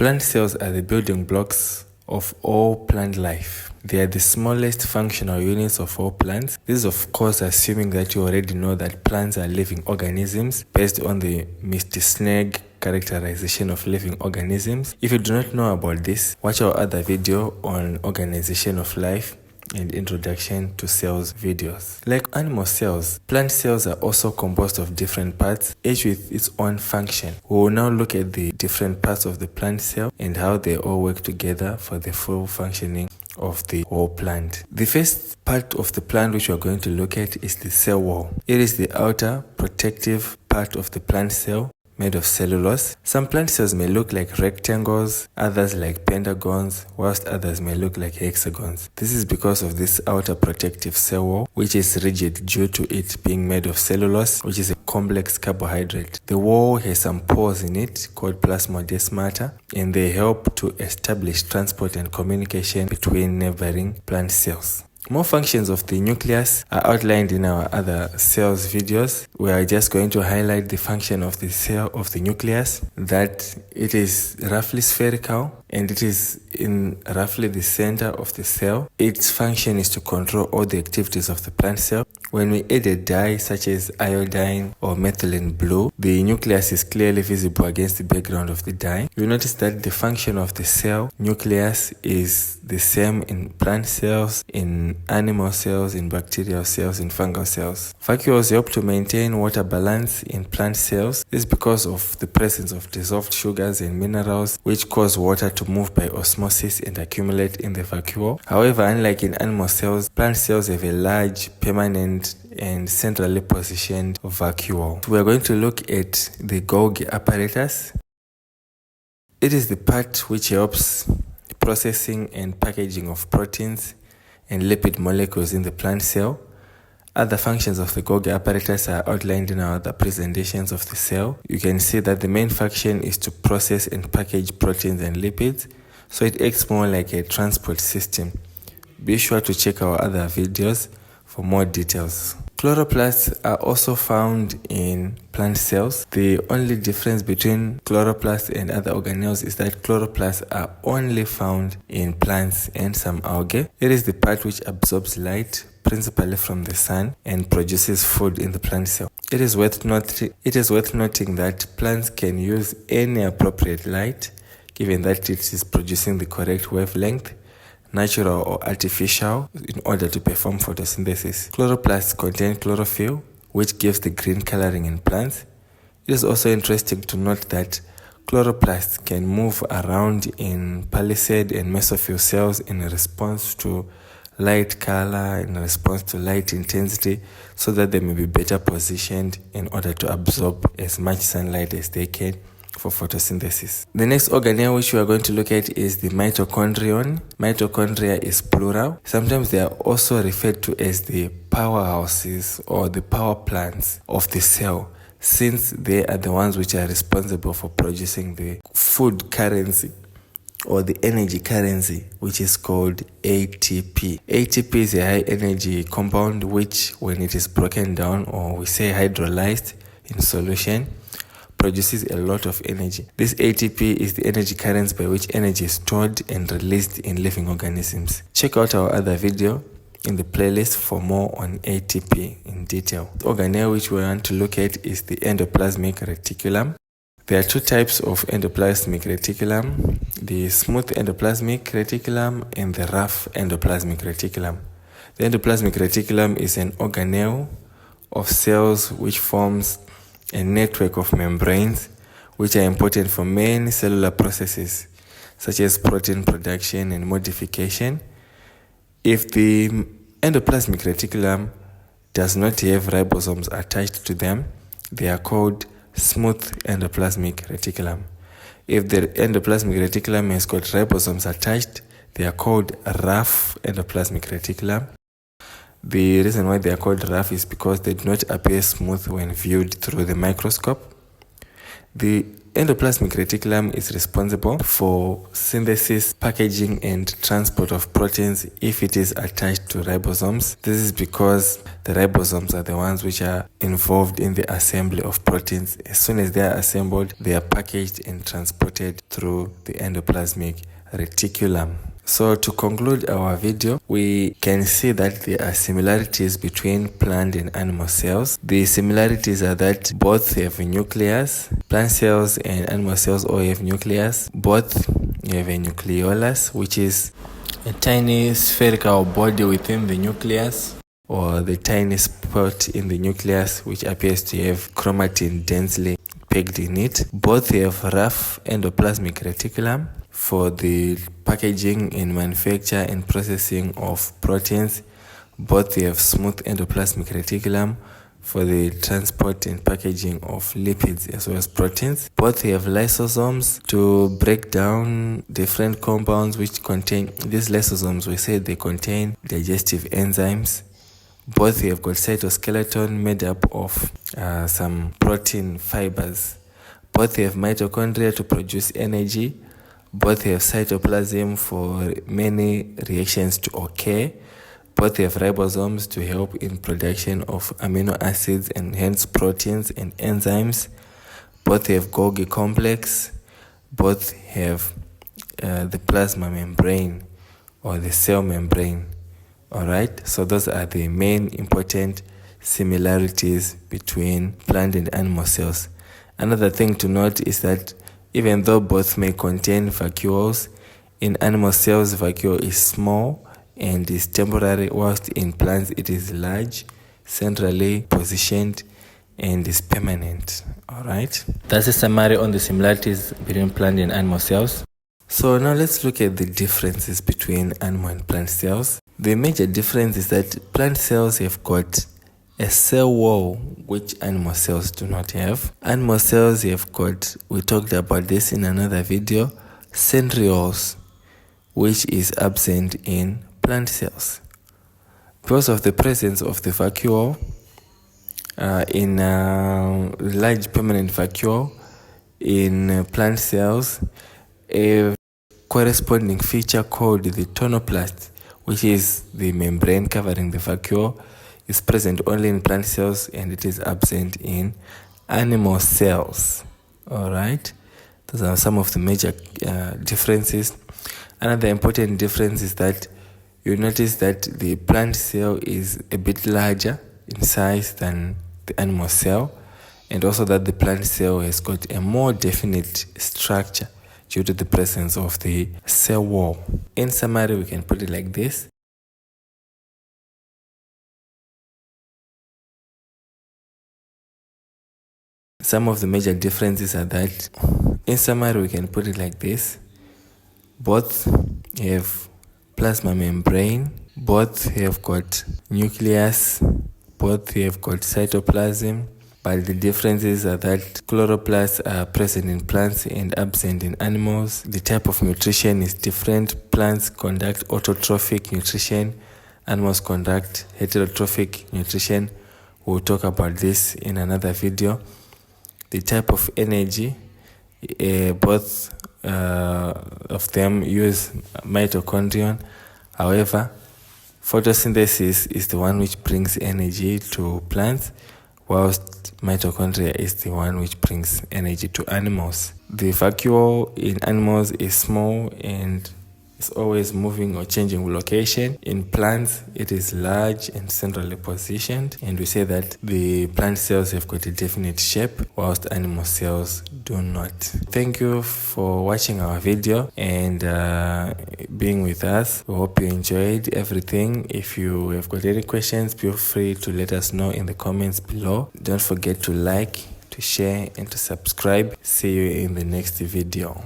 Plant cells are the building blocks of all plant life. They are the smallest functional units of all plants. This is of course assuming that you already know that plants are living organisms based on the Mr. Snag characterization of living organisms. If you do not know about this, watch our other video on organization of life and introduction to cells videos. Like animal cells, plant cells are also composed of different parts, each with its own function. We will now look at the different parts of the plant cell and how they all work together for the full functioning of the whole plant. The first part of the plant which we are going to look at is the cell wall. It is the outer protective part of the plant cell made of cellulose. Some plant cells may look like rectangles, others like pentagons, whilst others may look like hexagons. This is because of this outer protective cell wall, which is rigid due to it being made of cellulose, which is a complex carbohydrate. The wall has some pores in it called plasmodesmata, and they help to establish transport and communication between neighboring plant cells. More functions of the nucleus are outlined in our other cells videos. We are just going to highlight the function of the cell of the nucleus, that it is roughly spherical and it is in roughly the center of the cell. Its function is to control all the activities of the plant cell. When we add a dye such as iodine or methylene blue, the nucleus is clearly visible against the background of the dye. You notice that the function of the cell nucleus is the same in plant cells, in animal cells, in bacterial cells, in fungal cells. Vacuoles help to maintain water balance in plant cells. This is because of the presence of dissolved sugars and minerals which cause water to move by osmosis and accumulate in the vacuole. However, unlike in animal cells, plant cells have a large, permanent and centrally positioned vacuole. We are going to look at the Golgi apparatus. It is the part which helps processing and packaging of proteins and lipid molecules in the plant cell. Other functions of the Golgi apparatus are outlined in our other presentations of the cell. You can see that the main function is to process and package proteins and lipids, so it acts more like a transport system. Be sure to check our other videos for more details. Chloroplasts are also found in plant cells. The only difference between chloroplasts and other organelles is that chloroplasts are only found in plants and some algae. It is the part which absorbs light, principally from the sun, and produces food in the plant cell. It is worth noting that plants can use any appropriate light, given that it is producing the correct wavelength, natural or artificial, in order to perform photosynthesis. Chloroplasts contain chlorophyll, which gives the green coloring in plants. It is also interesting to note that chloroplasts can move around in palisade and mesophyll cells in response to light color, in response to light intensity, so that they may be better positioned in order to absorb as much sunlight as they can for photosynthesis. The next organelle which we are going to look at is the mitochondrion. Mitochondria is plural. Sometimes they are also referred to as the powerhouses or the power plants of the cell, since they are the ones which are responsible for producing the food currency or the energy currency, which is called ATP. ATP is a high energy compound which, when it is broken down, or we say hydrolyzed in solution, produces a lot of energy. This ATP is the energy currency by which energy is stored and released in living organisms. Check out our other video in the playlist for more on ATP in detail. The organelle which we want to look at is the endoplasmic reticulum. There are two types of endoplasmic reticulum: the smooth endoplasmic reticulum and the rough endoplasmic reticulum. The endoplasmic reticulum is an organelle of cells which forms a network of membranes which are important for many cellular processes such as protein production and modification. If the endoplasmic reticulum does not have ribosomes attached to them, they are called smooth endoplasmic reticulum. If the endoplasmic reticulum has got ribosomes attached, they are called rough endoplasmic reticulum. The reason why they are called rough is because they do not appear smooth when viewed through the microscope. The endoplasmic reticulum is responsible for synthesis, packaging, and transport of proteins if it is attached to ribosomes. This is because the ribosomes are the ones which are involved in the assembly of proteins. As soon as they are assembled, they are packaged and transported through the endoplasmic reticulum. So to conclude our video, we can see that there are similarities between plant and animal cells. The similarities are that both have a nucleus. Plant cells and animal cells all have nucleus. Both have a nucleolus, which is a tiny spherical body within the nucleus, or the tiny spot in the nucleus which appears to have chromatin densely packed in it. Both have rough endoplasmic reticulum for the packaging and manufacture and processing of proteins. Both have smooth endoplasmic reticulum for the transport and packaging of lipids as well as proteins. Both have lysosomes to break down different compounds which contain, these lysosomes we say they contain digestive enzymes. Both have got cytoskeleton made up of some protein fibers. Both have mitochondria to produce energy. Both have cytoplasm for many reactions to occur. Both have ribosomes to help in production of amino acids and hence proteins and enzymes. Both have Golgi complex. Both have the plasma membrane or the cell membrane. Alright, so those are the main important similarities between plant and animal cells. Another thing to note is that even though both may contain vacuoles, in animal cells vacuole is small and is temporary, whilst in plants it is large, centrally positioned, and is permanent. Alright, that's a summary on the similarities between plant and animal cells. So now let's look at the differences between animal and plant cells. The major difference is that plant cells have got a cell wall which animal cells do not have. Animal cells have got, we talked about this in another video, centrioles, which is absent in plant cells. Because of the presence of the vacuole in large permanent vacuole in plant cells, a corresponding feature called the tonoplast, which is the membrane covering the vacuole, is present only in plant cells and it is absent in animal cells. Alright, those are some of the major differences. Another important difference is that you notice that the plant cell is a bit larger in size than the animal cell, and also that the plant cell has got a more definite structure due to the presence of the cell wall. In summary, we can put it like this. Some of the major differences are that, in summary, we can put it like this. Both have plasma membrane, both have got nucleus, both have got cytoplasm, but the differences are that chloroplasts are present in plants and absent in animals. The type of nutrition is different. Plants conduct autotrophic nutrition, animals conduct heterotrophic nutrition. We'll talk about this in another video. The type of energy, both of them use mitochondria. However, photosynthesis is the one which brings energy to plants, whilst mitochondria is the one which brings energy to animals. The vacuole in animals is small and is always moving or changing location. In plants, it is large and centrally positioned, and we say that the plant cells have got a definite shape, whilst animal cells do not. Thank you for watching our video and being with us. We hope you enjoyed everything. If you have got any questions, feel free to let us know in the comments below. Don't forget to like, to share, and to subscribe. See you in the next video.